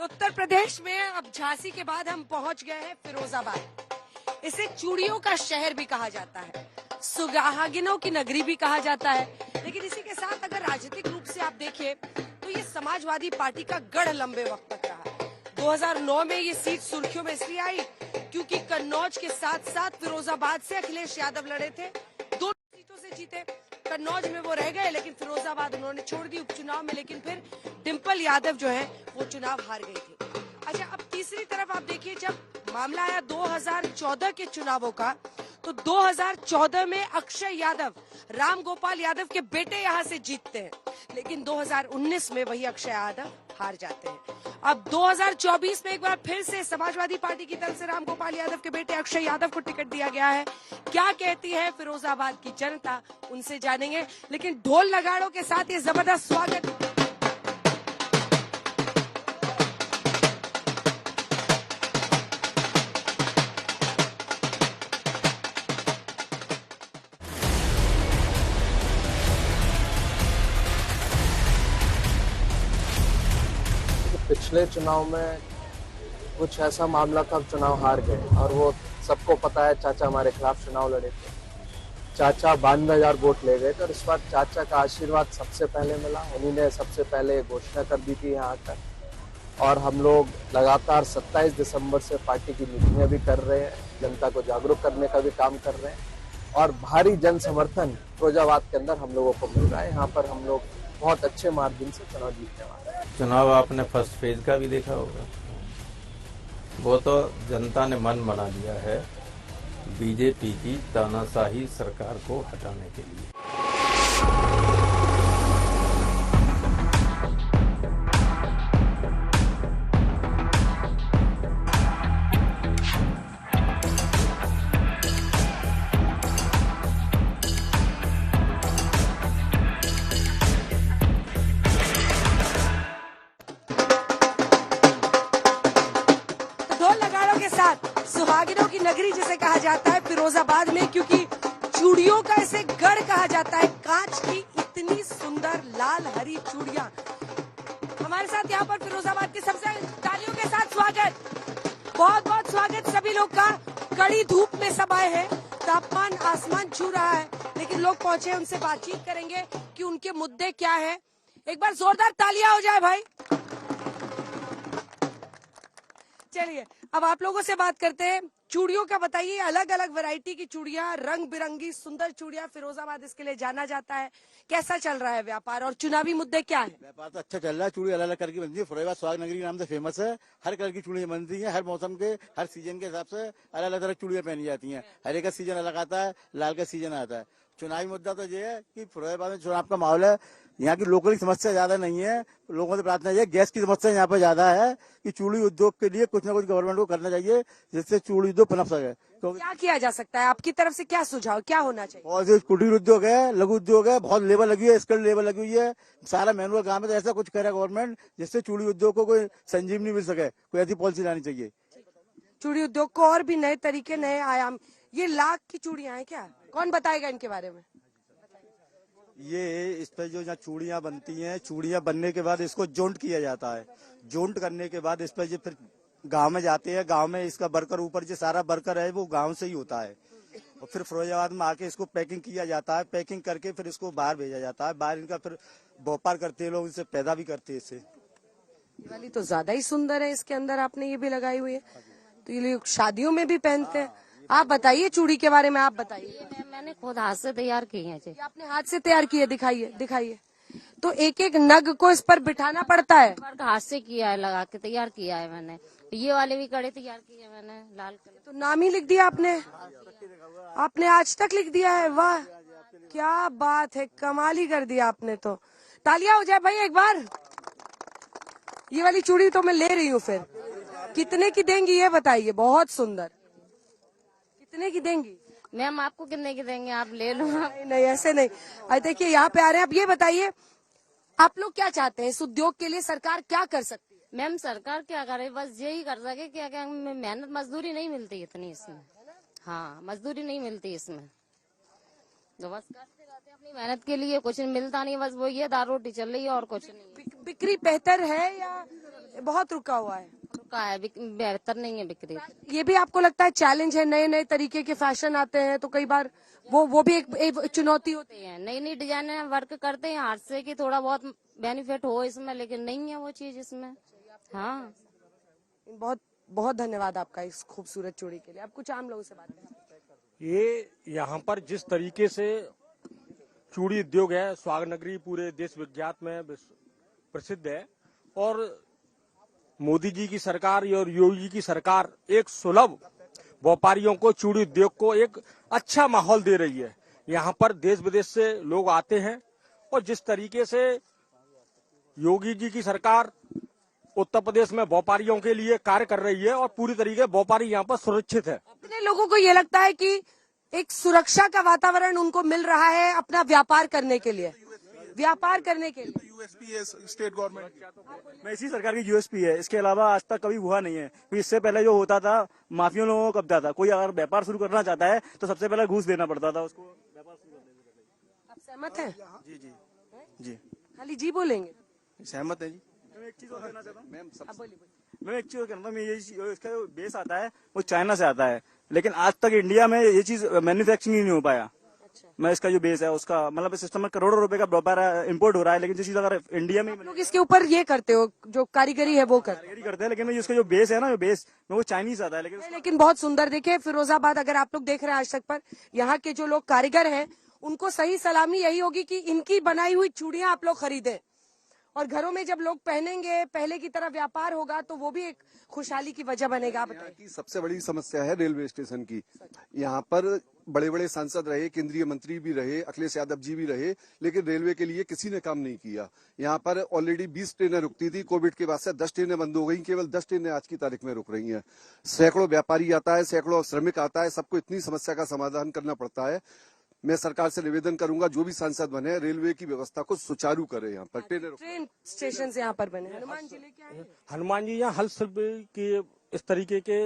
तो उत्तर प्रदेश में अब झांसी के बाद हम पहुंच गए हैं फिरोजाबाद। इसे चूड़ियों का शहर भी कहा जाता है, सुहागिनों की नगरी भी कहा जाता है। लेकिन इसी के साथ अगर राजनीतिक रूप से आप देखें तो ये समाजवादी पार्टी का गढ़ लंबे वक्त तक रहा। 2009 में ये सीट सुर्खियों में इसलिए आई क्योंकि कन्नौज के साथ साथ फिरोजाबाद से अखिलेश यादव लड़े थे, दोनों सीटों से जीते। कन्नौज में वो रह गए लेकिन फिरोजाबाद उन्होंने छोड़ दी उपचुनाव में, लेकिन फिर डिम्पल यादव जो है वो चुनाव हार गई थी। अच्छा, अब तीसरी तरफ आप देखिए, जब मामला आया 2014 के चुनावों का, तो 2014 में अक्षय यादव, राम गोपाल यादव के बेटे यहां से जीतते हैं, लेकिन 2019 में वही अक्षय यादव हार जाते हैं। अब 2024 में एक बार फिर से समाजवादी पार्टी की तरफ से राम गोपाल यादव के बेटे अक्षय यादव को टिकट दिया गया है। क्या कहती है फिरोजाबाद की जनता, उनसे जानेंगे। लेकिन ढोल नगाड़ों के साथ ये जबरदस्त स्वागत। पिछले चुनाव में कुछ ऐसा मामला था, चुनाव हार गए और वो सबको पता है। चाचा हमारे खिलाफ चुनाव लड़े थे, चाचा 92,000 वोट ले गए थे और इस बार चाचा का आशीर्वाद सबसे पहले मिला। उन्हीं ने सबसे पहले घोषणा कर दी थी यहाँ आकर, और हम लोग लगातार 27 दिसंबर से पार्टी की मीटिंगें भी कर रहे हैं, जनता को जागरूक करने का भी काम कर रहे हैं और भारी जन समर्थन फिरोजाबाद के अंदर हम लोगों को मिल रहा है। यहाँ पर हम लोग बहुत अच्छे मार्जिन से चुनाव जीतने वाले हैं। चुनाव आपने फर्स्ट फेज का भी देखा होगा, वो तो जनता ने मन बना लिया है बीजेपी की तानाशाही सरकार को हटाने के लिए। सुहागिनों की नगरी जिसे कहा जाता है फिरोजाबाद में, क्योंकि चूड़ियों का इसे गढ़ कहा जाता है। कांच की इतनी सुंदर लाल हरी चूड़ियां। हमारे साथ यहाँ पर फिरोजाबाद के सबसे तालियों के साथ स्वागत, बहुत बहुत स्वागत सभी लोग का। कड़ी धूप में सब आए हैं, तापमान आसमान छू रहा है, लेकिन लोग पहुंचे, उनसे बातचीत करेंगे कि उनके मुद्दे क्या है। एक बार जोरदार तालियां हो जाए भाई। चलिए अब आप लोगों से बात करते हैं। चूड़ियों का बताइए, अलग अलग वैरायटी की चूड़ियां, रंग बिरंगी सुंदर चूड़ियां, फिरोजाबाद इसके लिए जाना जाता है। कैसा चल रहा है व्यापार और चुनावी मुद्दे क्या है? व्यापार तो अच्छा चल रहा है। चूड़ी अलग अलग करके बनती है। फिरोजाबाद सुहाग नगरी के नाम से फेमस है। हर कलर की चूड़ियां बनती है, हर मौसम के हर सीजन के हिसाब से अलग अलग तरह चूड़ियां पहनी जाती है। हरे का सीजन अलग आता है, लाल का सीजन आता है। चुनावी मुद्दा तो ये है कि फिरोजाबाद में चुनाव का माहौल है। यहाँ की लोकल समस्या ज्यादा नहीं है। लोगों से प्रार्थना है, गैस की समस्या यहाँ पे ज्यादा है कि चूड़ी उद्योग के लिए कुछ ना कुछ गवर्नमेंट को करना चाहिए, जिससे चूड़ी उद्योग पनप सके। तो क्या किया जा सकता है आपकी तरफ से, क्या सुझाव, क्या होना चाहिए? और जो कुटीर उद्योग है, लघु उद्योग है, बहुत लेबर लगी है, स्किल्ड लेबर लगी हुई है। सारा मैनुअल काम है, तो ऐसा कुछ करे गवर्नमेंट जिससे चूड़ी उद्योग को कोई संजीवनी मिल सके। कोई ऐसी पॉलिसी लानी चाहिए। चूड़ी उद्योग को और भी नए तरीके, नए आयाम। ये लाख की चूड़ियां हैं क्या? कौन बताएगा इनके बारे में? ये इस पर जो चूड़ियां बनती हैं, चूड़ियां बनने के बाद इसको जोंट किया जाता है। जोंट करने के बाद इस पर जो फिर गांव में जाते हैं, गांव में इसका वर्कर ऊपर जो सारा वर्कर है वो गांव से ही होता है, और फिर फिरोजाबाद में आके इसको पैकिंग किया जाता है। पैकिंग करके फिर इसको बाहर भेजा जाता है। बाहर इनका फिर व्यापार करते हैं लोग, इसे पैदा भी करते हैं। इससे ये वाली तो ज्यादा ही सुंदर है, इसके अंदर आपने ये भी लगाई हुई है, तो ये लोग शादियों में भी पहनते हैं। आप बताइए चूड़ी के बारे में, आप बताइए। मैंने खुद हाथ से तैयार की है जी। आपने हाथ से तैयार की है? दिखाइए दिखाइए। तो एक एक नग को इस पर बिठाना पड़ता है? हाथ से किया है, लगा के तैयार किया है मैंने। ये वाले भी कड़े तैयार किए मैंने, लाल कलर। तो नाम ही लिख दिया आपने? आपने आज तक लिख दिया है? वाह क्या बात है, कमाल ही कर दिया आपने। तो तालियां हो जाए भाई एक बार। ये वाली चूड़ी तो मैं ले रही हूँ। फिर कितने की देंगी ये बताइए? बहुत सुंदर। कितने की देंगी? मैम आपको कितने की देंगे, आप ले लो। नहीं नहीं ऐसे नहीं। अरे देखिए यहाँ पे आ रहे हैं। अब ये बताइए, आप लोग क्या चाहते हैं? इस उद्योग के लिए सरकार क्या कर सकती है? मैम सरकार क्या करे, बस यही कर सके कि क्या मेहनत मजदूरी नहीं मिलती इतनी इसमें। हाँ मजदूरी नहीं मिलती इसमें, तो बस करते रहते हैं। अपनी मेहनत के लिए कुछ मिलता नहीं, बस वो ये दाल रोटी चल रही है और कुछ नहीं। बिक्री बेहतर है या बहुत रुका हुआ है? रुका है, बेहतर नहीं है बिक्री। ये भी आपको लगता है चैलेंज है? नए नए तरीके के फैशन आते हैं तो कई बार वो भी एक चुनौती होती है। नई नई डिजाइन वर्क करते हैं हाथ से कि थोड़ा बहुत बेनिफिट हो इसमें, लेकिन नहीं है वो चीज इसमें। हाँ, बहुत बहुत धन्यवाद आपका इस खूबसूरत चूड़ी के लिए। आप कुछ आम लोगों से बात करें। ये यहाँ पर जिस तरीके से चूड़ी उद्योग है, स्वाग नगरी पूरे देश विख्यात में प्रसिद्ध है, और मोदी जी की सरकार और योगी जी की सरकार एक सुलभ व्यापारियों को, चूड़ी उद्योग को एक अच्छा माहौल दे रही है। यहाँ पर देश विदेश से लोग आते हैं, और जिस तरीके से योगी जी की सरकार उत्तर प्रदेश में व्यापारियों के लिए कार्य कर रही है, और पूरी तरीके व्यापारी यहाँ पर सुरक्षित है। अपने लोगों को ये लगता है कि एक सुरक्षा का वातावरण उनको मिल रहा है अपना व्यापार करने के लिए। यूएसपी है स्टेट गवर्नमेंट में, इसी सरकार की यूएसपी है। इसके अलावा आज तक कभी हुआ नहीं है। फिर इससे पहले जो होता था, माफिया लोगों को कब्जा था। कोई अगर व्यापार शुरू करना चाहता है तो सबसे पहले घूस देना पड़ता था उसको व्यापार शुरू करने से पहले। आप सहमत हैं? जी जी जी, खाली जी बोलेंगे? सहमत है जी। मैं एक चीज और कहना चाहता हूँ, आप बोलिए। मैं एक चीज कहना, मैं ये इसका जो बेस आता है वो चाइना से आता है, लेकिन आज तक इंडिया में ये चीज मैन्युफैक्चरिंग ही नहीं हो पाया। मैं इसका जो बेस है उसका मतलब सिस्टम में करोड़ों रुपए का व्यापार इंपोर्ट हो रहा है, लेकिन जो चीज अगर इंडिया में लोग इसके ऊपर ये करते हो, जो कारीगरी है वो करते हैं, लेकिन इसका जो बेस है ना, जो बेस में वो चाइनीज आता है। लेकिन बहुत सुंदर। देखिए फिरोजाबाद, अगर आप लोग देख रहे हैं आज तक पर, यहाँ के जो लोग कारीगर हैं उनको सही सलामी यही होगी कि इनकी बनाई हुई चूड़ियां आप लोग खरीदें, और घरों में जब लोग पहनेंगे, पहले की तरह व्यापार होगा तो वो भी एक खुशहाली की वजह बनेगा। यहाँ की सबसे बड़ी समस्या है रेलवे स्टेशन की। यहाँ पर बड़े बड़े सांसद रहे, केंद्रीय मंत्री भी रहे, अखिलेश यादव जी भी रहे, लेकिन रेलवे के लिए किसी ने काम नहीं किया। यहाँ पर ऑलरेडी 20 ट्रेनें रुकती थी, कोविड के बाद से 10 ट्रेनें बंद हो गई। केवल 10 ट्रेनें आज की तारीख में रुक रही हैं। सैकड़ों व्यापारी आता है, सैकड़ों श्रमिक आता है, सबको इतनी समस्या का समाधान करना पड़ता है। मैं सरकार से निवेदन करूंगा, जो भी सांसद बने, रेलवे की व्यवस्था को सुचारू करे। यहाँ पर ट्रेन स्टेशन यहाँ पर बने। हनुमान जी लेके आए हैं? हनुमान जी यहाँ हस्तशिल्प के इस तरीके के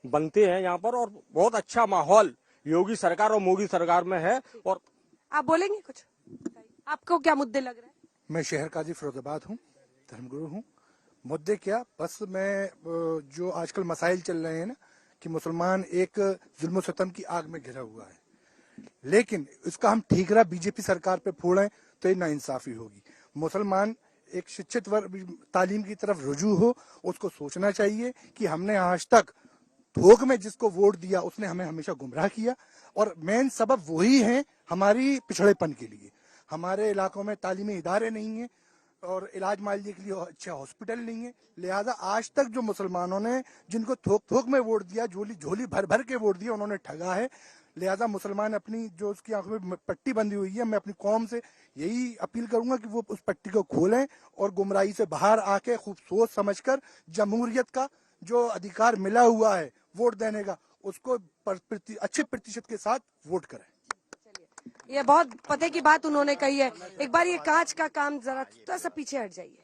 बनते हैं यहाँ पर, और बहुत अच्छा माहौल योगी सरकार और मोदी सरकार में है। और आप बोलेंगे कुछ? आपको क्या मुद्दे लग रहे हैं? मैं शहर काजी फिरोजाबाद हूँ, धर्मगुरु हूँ। मुद्दे क्या, बस मैं जो आजकल मसाइल चल रहे हैं ना, कि मुसलमान एक जुल्म सितम की आग में घिरा हुआ है, लेकिन इसका हम ठीकरा बीजेपी सरकार पे फोड़ें तो ये नाइंसाफी होगी। मुसलमान एक शिक्षित वर्ग तालीम की तरफ रुजू हो, उसको सोचना चाहिए कि हमने आज तक थोक में जिसको वोट दिया उसने हमें हमेशा गुमराह किया, और मेन सबब वही है हमारी पिछड़ेपन के लिए। हमारे इलाकों में तालीमी इदारे नहीं है और इलाज मुआवजे के लिए अच्छे हॉस्पिटल नहीं है। लिहाजा आज तक जो मुसलमानों ने जिनको थोक थोक में वोट दिया, झोली झोली भर भर के वोट दिया, उन्होंने ठगा है। लिहाजा मुसलमान अपनी जो उसकी आंखों में पट्टी बंधी हुई है, मैं अपनी कौम से यही अपील करूंगा कि वो उस पट्टी को खोलें और गुमराही से बाहर आके खूब सोच समझकर जमहूरियत का जो अधिकार मिला हुआ है वोट देने का, उसको अच्छे प्रतिशत के साथ वोट करें। ये बहुत पते की बात उन्होंने कही है। एक बार ये कांच का काम जरा थोड़ा सा पीछे हट जाइए।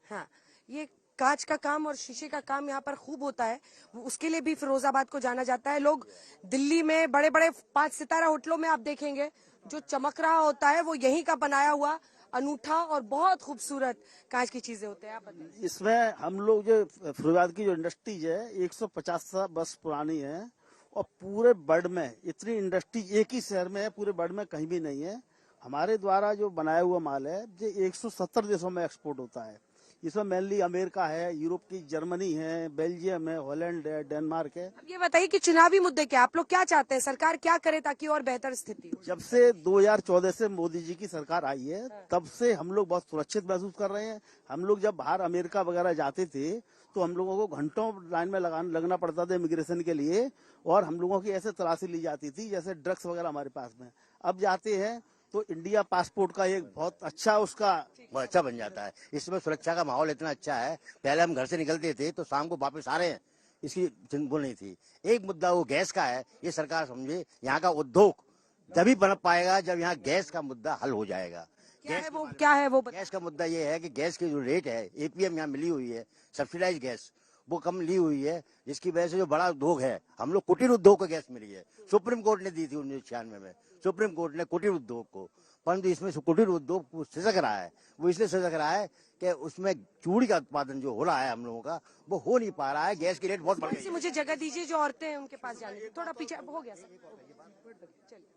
हाँ, ये कांच का काम और शीशे का काम यहाँ पर खूब होता है, उसके लिए भी फिरोजाबाद को जाना जाता है। लोग दिल्ली में बड़े बड़े 5 सितारा होटलों में आप देखेंगे जो चमक रहा होता है वो यहीं का बनाया हुआ अनूठा और बहुत खूबसूरत कांच की चीजें होते हैं। आप बताइए। इसमें हम लोग जो फिरोजाबाद की जो इंडस्ट्रीज है 150 वर्ष पुरानी है, और पूरे वर्ल्ड में इतनी इंडस्ट्री एक ही शहर में है, पूरे वर्ल्ड में कहीं भी नहीं है। हमारे द्वारा जो बनाया हुआ माल है जो 170 देशों में एक्सपोर्ट होता है। इसमें मेनली अमेरिका है, यूरोप की जर्मनी है, बेल्जियम है, हॉलैंड है, डेनमार्क है। अब ये बताइए कि चुनावी मुद्दे क्या, आप लोग क्या चाहते हैं, सरकार क्या करे ताकि और बेहतर स्थिति हो? जब से 2014 से मोदी जी की सरकार आई है तब से हम लोग बहुत सुरक्षित महसूस कर रहे हैं। हम लोग जब बाहर अमेरिका वगैरह जाते थे तो हम लोगों को घंटों लाइन में लगना पड़ता था इमिग्रेशन के लिए, और हम लोगों की ऐसे तलाशी ली जाती थी जैसे ड्रग्स वगैरह हमारे पास में। अब जाते हैं तो इंडिया पासपोर्ट का एक बहुत अच्छा उसका बहुत अच्छा बन जाता है। इसमें सुरक्षा का माहौल इतना अच्छा है, पहले हम घर से निकलते थे तो शाम को वापस आ रहे हैं, इसकी वो नहीं थी। एक मुद्दा वो गैस का है, ये सरकार समझे। यहाँ का उद्योग तभी बन पाएगा जब यहाँ गैस का मुद्दा हल हो जाएगा। क्या है वो गैस का मुद्दा ये है कि गैस की जो रेट है एपीएम यहाँ मिली हुई है, सब्सिडाइज गैस वो कम ली हुई है, जिसकी वजह से जो बड़ा उद्योग है, हम लोग कुटीर उद्योग को गैस मिली है। सुप्रीम कोर्ट ने दी थी 1996 में, सुप्रीम कोर्ट ने कुटीर उद्योग को, परंतु इसमें कुटीर उद्योग सिसक रहा है। वो इसलिए सिसक रहा है कि उसमें चूड़ी का उत्पादन जो हो रहा है हम लोगों का, वो हो नहीं पा रहा है। गैस की रेट बहुत बढ़ गई है। मुझे जगह दीजिए, जो औरतें हैं उनके पास जाने दीजिए। थोड़ा पीछे हो गया सर, चलिए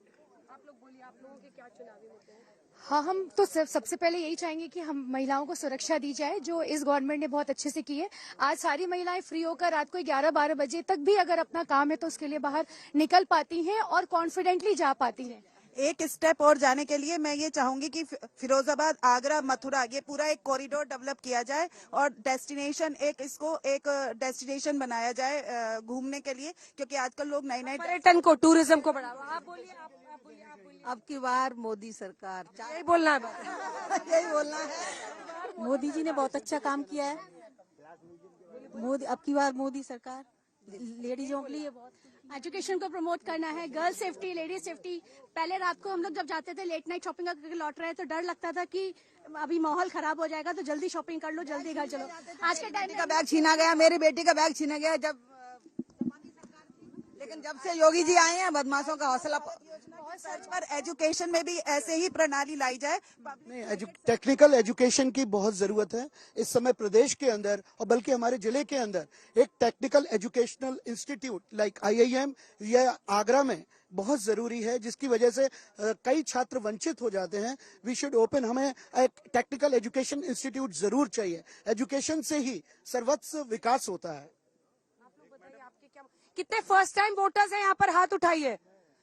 आप लोग बोलिए, आप लोगों के क्या चुनावी मुद्दे हैं? हाँ, हम तो सबसे पहले यही चाहेंगे कि हम महिलाओं को सुरक्षा दी जाए, जो इस गवर्नमेंट ने बहुत अच्छे से की है। आज सारी महिलाएं फ्री होकर रात को 11-12 बजे तक भी अगर अपना काम है तो उसके लिए बाहर निकल पाती हैं और कॉन्फिडेंटली जा पाती हैं। एक स्टेप और जाने के लिए मैं ये चाहूंगी कि फिरोजाबाद, आगरा, मथुरा, ये पूरा एक कॉरिडोर डेवलप किया जाए और डेस्टिनेशन इसको एक डेस्टिनेशन बनाया जाए घूमने के लिए, क्योंकि आजकल लोग नए पर्यटन को, टूरिज्म को बढ़ावा। आप बोलिए, आप बोलिए, आप बोलिए। अब की बार मोदी सरकार, यही बोलना है यही बोलना है। मोदी जी ने बहुत अच्छा काम किया है। मोदी, अब की बार मोदी सरकार लेडीजों के लिए बहुत एजुकेशन को प्रमोट करना है, गर्ल सेफ्टी, लेडीज सेफ्टी। पहले रात को हम लोग जब जाते थे लेट नाइट शॉपिंग करके लौट रहे तो डर लगता था कि अभी माहौल खराब हो जाएगा, तो जल्दी शॉपिंग कर लो, जल्दी घर चलो। आज के टाइम का बैग छीना गया, मेरी बेटी का बैग छीना गया लेकिन जब से योगी जी आए हैं बदमाशों का हौसला। सर्च पर एजुकेशन में भी ऐसे ही प्रणाली लाई जाए। नहीं, टेक्निकल एजुकेशन की बहुत जरूरत है इस समय प्रदेश के अंदर, और बल्कि हमारे जिले के अंदर एक technical educational institute like IIM या आगरा में बहुत जरूरी है, जिसकी वजह से कई छात्र वंचित हो जाते हैं। वी शुड ओपन, हमें एक टेक्निकल एजुकेशन इंस्टीट्यूट जरूर चाहिए। एजुकेशन से ही सर्वस्व विकास होता है। कितने फर्स्ट टाइम वोटर्स हैं यहाँ पर? हाथ उठाइए।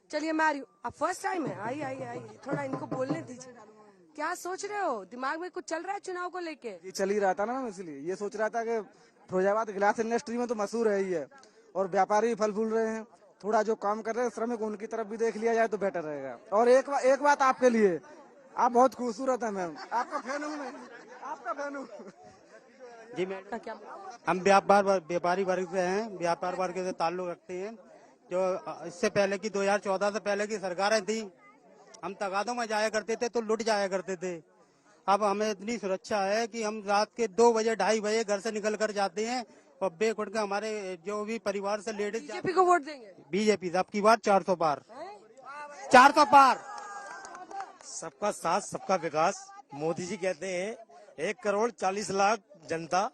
चलिए मैं आ रही हूँ। आप फर्स्ट टाइम है? आइए आइए आइए, थोड़ा इनको बोलने दीजिए। क्या सोच रहे हो? दिमाग में कुछ चल रहा है चुनाव को लेके? ये चल ही रहा था ना, इसलिए ये सोच रहा था कि फिरोजाबाद ग्लास इंडस्ट्री में तो मशहूर है ही है, और व्यापारी फल फूल रहे हैं। थोड़ा जो काम कर रहे हैं श्रमिक, उनकी तरफ भी देख लिया जाए तो बेटर रहेगा। और एक बात आपके लिए, आप बहुत खूबसूरत है मैम, आपका फैन हूँ मैं, आपका फैन हूँ जी। मैं क्या, हम व्यापारी वर्ग से हैं, व्यापार वर्ग से ताल्लुक रखते हैं। जो इससे पहले की 2014 से पहले की सरकारें थी, हम तगादों में जाया करते थे तो लुट जाया करते थे। अब हमें इतनी सुरक्षा है कि हम रात के 2 बजे 2:30 बजे घर से निकल कर जाते हैं और बेखुद के हमारे जो भी परिवार से लेडीज। बीजेपी को वोट देंगे? बीजेपी अब की बार 400 पार, 400 पार। सबका साथ सबका विकास। मोदी जी कहते हैं 1,40,00,000 जनता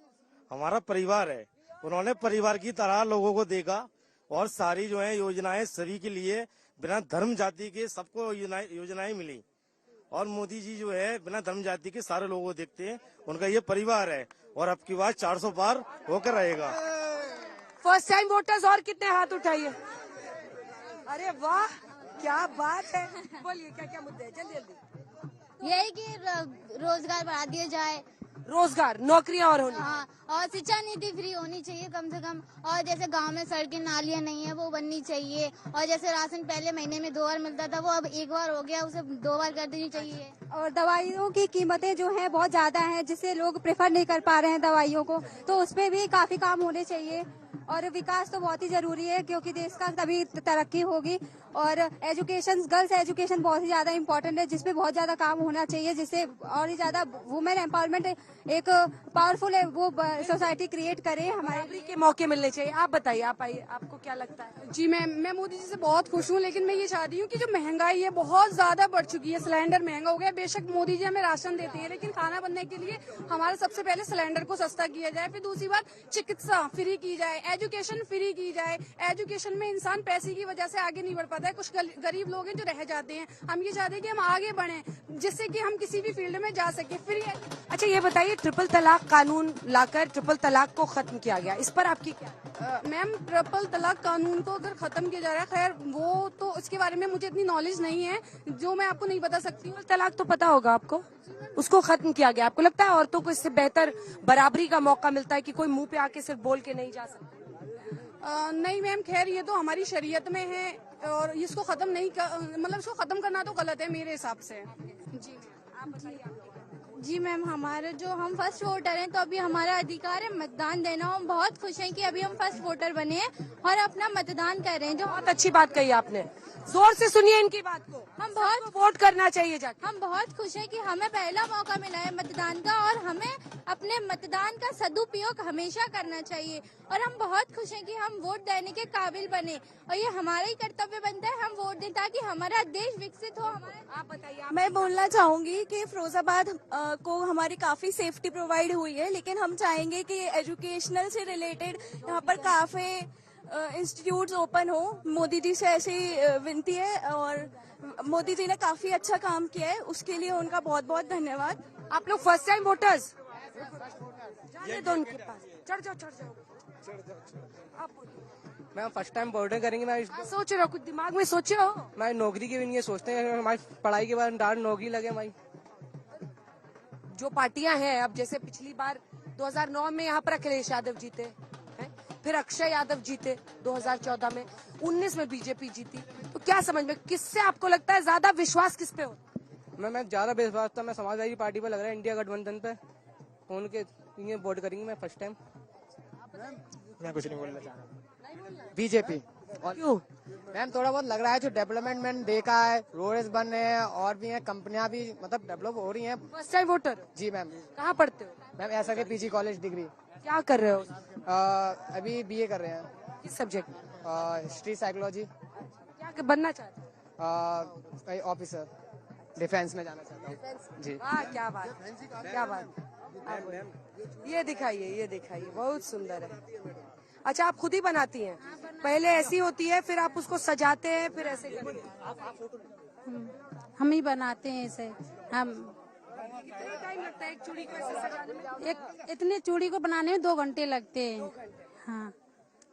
हमारा परिवार है। उन्होंने परिवार की तरह लोगों को देखा और सारी जो है योजनाएं सभी के लिए बिना धर्म जाति के सबको योजनाएं मिली। और मोदी जी जो है बिना धर्म जाति के सारे लोगों को देखते हैं, उनका ये परिवार है और अब की बार 400 पार होकर रहेगा। फर्स्ट टाइम वोटर्स और कितने हाथ उठाइए? अरे वाह, क्या बात है। बोलिए क्या क्या मुद्दे हैं, जल्दी जल्दी। यही कि रोजगार बढ़ा दिया जाए, रोजगार, नौकरियां और होनी। हाँ, और शिक्षा नीति फ्री होनी चाहिए कम से कम। और जैसे गांव में सड़कें नालियां नहीं है वो बननी चाहिए। और जैसे राशन पहले महीने में 2 बार मिलता था, वो अब 1 बार हो गया, उसे 2 बार कर देनी चाहिए। और दवाइयों की कीमतें जो हैं बहुत ज्यादा हैं, जिससे लोग प्रेफर नहीं कर पा रहे हैं दवाइयों को, तो उस पर भी काफी काम होने चाहिए। और विकास तो बहुत ही जरूरी है, क्योंकि देश का तभी तरक्की होगी। और एजुकेशन, गर्ल्स एजुकेशन बहुत ही ज्यादा इम्पोर्टेंट है, जिसपे बहुत ज्यादा काम होना चाहिए, जिससे और ही ज्यादा वुमेन एम्पावरमेंट एक पावरफुल है वो सोसाइटी क्रिएट करे। हमारे के मौके मिलने चाहिए। आप बताइए, आप आइए, आपको क्या लगता है? जी मैं मोदी जी से बहुत खुश हूँ, लेकिन मैं ये चाहती हूँ कि जो महंगाई है बहुत ज्यादा बढ़ चुकी है, सिलेंडर महंगा हो गया। बेशक मोदी जी हमें राशन देते हैं, लेकिन खाना बनने के लिए हमारा सबसे पहले सिलेंडर को सस्ता किया जाए। फिर दूसरी बात, चिकित्सा फ्री की जाए, एजुकेशन फ्री की जाए। एजुकेशन में इंसान पैसे की वजह से आगे नहीं बढ़ पाता है, कुछ गरीब लोग हैं जो रह जाते हैं। हम ये चाहते हैं कि हम आगे बढ़ें, जिससे कि हम किसी भी फील्ड में जा सके। फ्री। अच्छा ये बताइए, ट्रिपल तलाक कानून लाकर ट्रिपल तलाक को खत्म किया गया, इस पर आपकी क्या? मैम, ट्रिपल तलाक कानून को अगर खत्म किया जा रहा है, खैर वो तो इसके बारे में मुझे इतनी नॉलेज नहीं है जो मैं आपको नहीं बता सकती हूँ। तलाक तो पता होगा आपको, उसको खत्म किया गया। आपको लगता है औरतों को इससे बेहतर बराबरी का मौका मिलता है कि कोई मुंह पे आके सिर्फ बोल के नहीं जा सकता? नहीं मैम, खैर ये तो हमारी शरीयत में है और इसको खत्म नहीं मतलब इसको खत्म करना तो गलत है मेरे हिसाब से। जी आप बताइए। जी मैम, हमारे जो हम फर्स्ट वोटर हैं तो अभी हमारा अधिकार है मतदान देना। हम बहुत खुश हैं कि अभी हम फर्स्ट वोटर बने हैं और अपना मतदान कर रहे हैं। जो बहुत अच्छी बात कही आपने, जोर से सुनिए इनकी बात को। हम बहुत वोट करना चाहिए जाके। हम बहुत खुश हैं कि हमें पहला मौका मिला है मतदान का और हमें अपने मतदान का सदुपयोग हमेशा करना चाहिए। और हम बहुत खुश हैं कि हम वोट देने के काबिल बने और ये हमारा ही कर्तव्य बनता है हम वोट दें ताकि हमारा देश विकसित हो। आप बताइए। मैं बोलना चाहूंगी कि फिरोजाबाद को हमारी काफी सेफ्टी प्रोवाइड हुई है, लेकिन हम चाहेंगे कि एजुकेशनल से रिलेटेड यहाँ पर काफी इंस्टीट्यूट्स ओपन हो। मोदी जी से ऐसी विनती है और मोदी जी ने काफी अच्छा काम किया है, उसके लिए उनका बहुत बहुत धन्यवाद। आप लोग फर्स्ट टाइम वोटर्स? जाने दो उनके पास, चढ़ जाओ। आप बोलिए। मैं फर्स्ट टाइम वोटिंग करेंगे। मैं क्या सोच रहे हो, कुछ दिमाग में सोचे हो? मैं नौकरी के भी नहीं सोचते हैं, हमारी पढ़ाई के बाद डायरेक्ट नौकरी लगे। भाई जो पार्टियां हैं, अब जैसे पिछली बार 2009 में यहाँ पर अखिलेश यादव जीते हैं, फिर अक्षय यादव जीते 2014 में, 19 में बीजेपी जीती, तो क्या समझ में किससे आपको लगता है ज्यादा विश्वास किस पे हो? मैं ज्यादा विश्वास था मैं समाजवादी पार्टी पे लग रहा है, इंडिया गठबंधन पे, उनके लिए वोट करेंगे। मैं फर्स्ट टाइम। मैं कुछ नहीं बोलना चाह रहा। बीजेपी। क्यों? मैम थोड़ा बहुत लग रहा है, जो डेवलपमेंट देखा है, रोड्स बन रहे हैं और भी हैं, कंपनियां भी मतलब डेवलप हो रही हैं। First time voter? जी मैम। कहाँ पढ़ते हो? मैम ऐसा के पीजी कॉलेज डिग्री। क्या कर रहे हो? अभी बीए कर रहे हैं। किस सब्जेक्ट? History psychology. क्या बनना चाहते हो? ऑफिसर, डिफेंस में जाना चाहता हूँ जी। क्या बात। ये दिखाइए, बहुत सुंदर है। अच्छा, आप खुद ही बनाती हैं? पहले ऐसी होती है, फिर आप उसको सजाते हैं, फिर ऐसे हम ही बनाते हैं इसे। हम कितना टाइम लगता है एक चूड़ी को ऐसे सजाने में? इतने चूड़ी को बनाने में 2 घंटे लगते हैं। हाँ।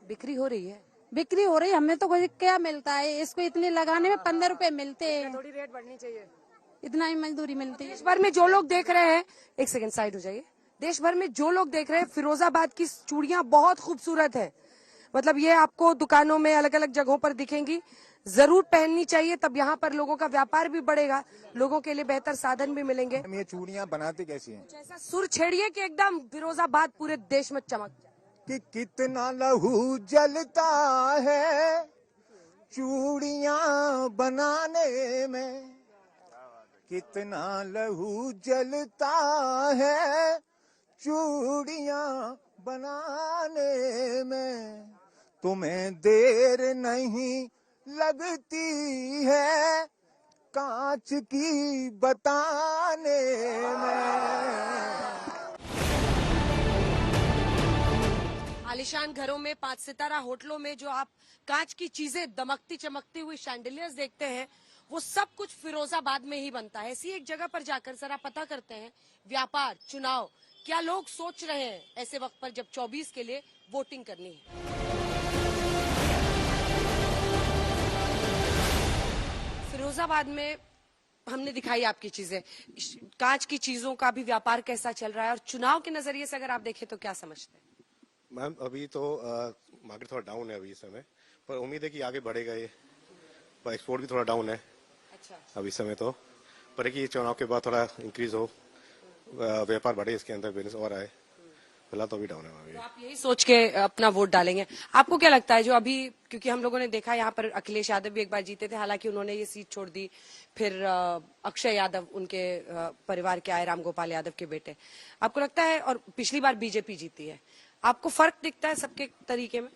बिक्री हो रही है? बिक्री हो रही है। हमें तो क्या मिलता है, इसको इतने लगाने में 15 रुपए मिलते हैं। थोड़ी रेट बढ़नी चाहिए। इतना ही मजदूरी मिलती है। देश भर में जो लोग देख रहे हैं, एक सेकंड साइड हो जाइए। देश भर में जो लोग देख रहे हैं, फिरोजाबाद की चूड़ियां बहुत खूबसूरत है। मतलब ये आपको दुकानों में अलग अलग जगहों पर दिखेंगी, जरूर पहननी चाहिए, तब यहाँ पर लोगों का व्यापार भी बढ़ेगा, लोगों के लिए बेहतर साधन भी मिलेंगे। ये चूड़ियां बनाते कैसी हैं? ऐसा सुर छेड़िए कि एकदम फिरोजाबाद पूरे देश में चमक जाए। कि कितना लहू जलता है चूड़ियां बनाने में, कितना लहू जलता है चूड़ियां बनाने में, तुम्हें देर नहीं लगती है कांच की बताने में। आलीशान घरों में, 5 सितारा होटलों में जो आप कांच की चीजें, दमकती चमकती हुई शैंडलियर्स देखते हैं, वो सब कुछ फिरोजाबाद में ही बनता है। ऐसी एक जगह पर जाकर जरा पता करते हैं व्यापार, चुनाव, क्या लोग सोच रहे हैं ऐसे वक्त पर जब 24 के लिए वोटिंग करनी है। फिरोजाबाद में हमने दिखाई आपकी चीजें, कांच की चीजों का भी व्यापार कैसा चल रहा है, और चुनाव के नजरिए से अगर आप देखें तो क्या समझते हैं? मैम अभी तो मार्केट थोड़ा डाउन है अभी इस समय, पर उम्मीद है कि आगे बढ़ेगा ये, पर एक्सपोर्ट भी थोड़ा डाउन है। अच्छा। अभी इस समय तो, पर है कि चुनाव के बाद थोड़ा इंक्रीज हो, व्यापार बढ़े, इसके अंदर बिजनेस और आए। फिलहाल तो अभी डाउन है अभी। तो आप यही सोच के अपना वोट डालेंगे। आपको क्या लगता है, जो अभी, क्योंकि हम लोगों ने देखा यहाँ पर अखिलेश यादव भी एक बार जीते थे, हालांकि उन्होंने ये सीट छोड़ दी, फिर अक्षय यादव उनके परिवार के आए, राम गोपाल यादव के बेटे, आपको लगता है, और पिछली बार बीजेपी जीती है, आपको फर्क दिखता है सबके तरीके में?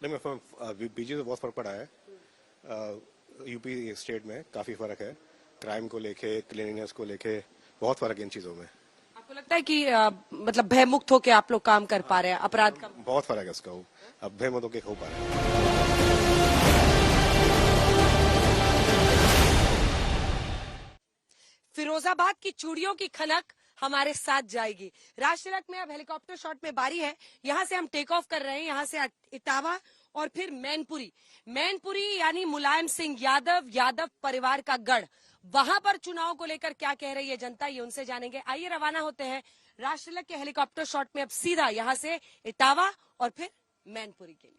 नहीं, बीजेपी से बहुत फर्क पड़ा है। यूपी स्टेट में काफी फर्क है, क्राइम को लेके, क्लीनिनेस को लेके बहुत फर्क है इन चीजों में। आपको लगता है कि मतलब भयमुक्त होकर आप लोग काम कर पा रहे हैं, अपराध का बहुत फर्क है इसका, अब भयमुक्त होकर हो पा रहे हैं। फिरोजाबाद की चूड़ियों की खनक हमारे साथ जाएगी। राष्ट्रतिलक में अब हेलीकॉप्टर शॉट में बारी है, यहाँ से हम टेक ऑफ कर रहे हैं, यहाँ से इटावा और फिर मैनपुरी यानी मुलायम सिंह यादव परिवार का गढ़। वहां पर चुनाव को लेकर क्या कह रही है जनता, ये उनसे जानेंगे। आइए रवाना होते हैं राष्ट्रतिलक के हेलीकॉप्टर शॉट में अब सीधा यहाँ से इटावा और फिर मैनपुरी के लिए।